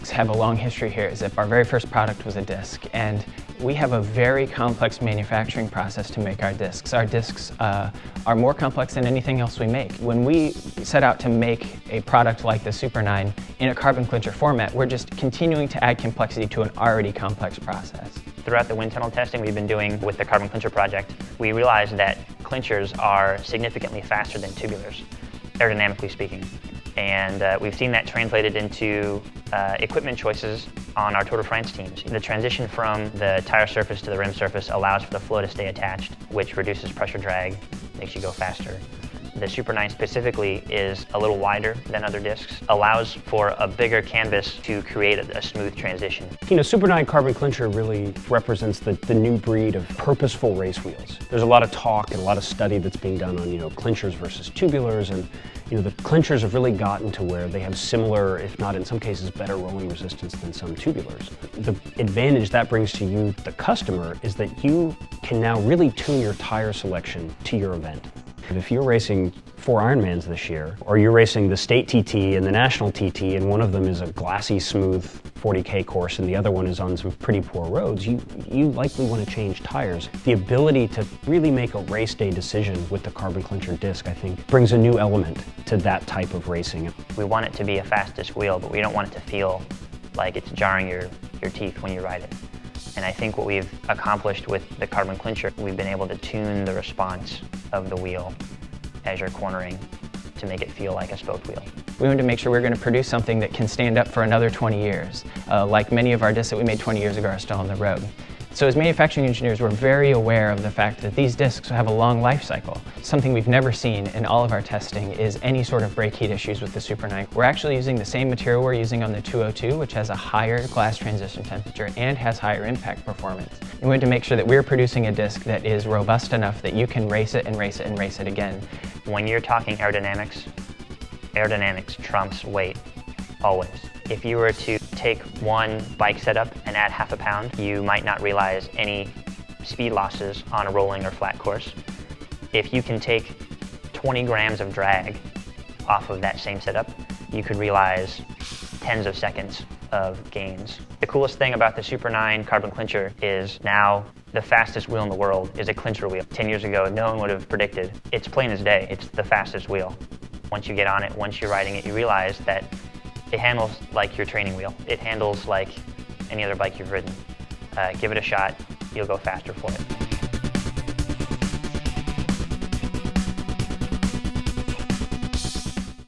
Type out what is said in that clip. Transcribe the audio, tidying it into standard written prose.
discs have a long history here at Zipp. Our very first product was a disc, and we have a very complex manufacturing process to make our discs. Our discs are more complex than anything else we make. When we set out to make a product like the Super-9 in a carbon clincher format, we're just continuing to add complexity to an already complex process. Throughout the wind tunnel testing we've been doing with the carbon clincher project, we realized that clinchers are significantly faster than tubulars, aerodynamically speaking. And we've seen that translated into equipment choices on our Tour de France teams. The transition from the tire surface to the rim surface allows for the flow to stay attached, which reduces pressure drag, makes you go faster. The Super-9 specifically is a little wider than other discs, allows for a bigger canvas to create a smooth transition. You know, Super-9 Carbon Clincher really represents the new breed of purposeful race wheels. There's a lot of talk and a lot of study that's being done on, clinchers versus tubulars, and the clinchers have really gotten to where they have similar, if not in some cases better rolling resistance than some tubulars. The advantage that brings to you, the customer, is that you can now really tune your tire selection to your event. If you're racing 4 Ironmans this year, or you're racing the state TT and the national TT, and one of them is a glassy, smooth 40K course and the other one is on some pretty poor roads, you likely want to change tires. The ability to really make a race day decision with the carbon clincher disc, I think, brings a new element to that type of racing. We want it to be a fast disc wheel, but we don't want it to feel like it's jarring your teeth when you ride it. And I think what we've accomplished with the carbon clincher, we've been able to tune the response of the wheel as you're cornering to make it feel like a spoked wheel. We wanted to make sure we were going to produce something that can stand up for another 20 years. Like many of our discs that we made 20 years ago are still on the road. So as manufacturing engineers, we're very aware of the fact that these discs have a long life cycle. Something we've never seen in all of our testing is any sort of brake heat issues with the Super-9. We're actually using the same material we're using on the 202, which has a higher glass transition temperature and has higher impact performance. We wanted to make sure that we're producing a disc that is robust enough that you can race it and race it and race it again. When you're talking aerodynamics, aerodynamics trumps weight, always. If you were to take one bike setup and add half a pound, you might not realize any speed losses on a rolling or flat course. If you can take 20 grams of drag off of that same setup, you could realize tens of seconds of gains. The coolest thing about the Super-9 Carbon Clincher is now the fastest wheel in the world is a clincher wheel. 10 years ago, no one would have predicted. It's plain as day. It's the fastest wheel. Once you get on it, once you're riding it, you realize that it handles like your training wheel. It handles like any other bike you've ridden. Give it a shot, you'll go faster for it.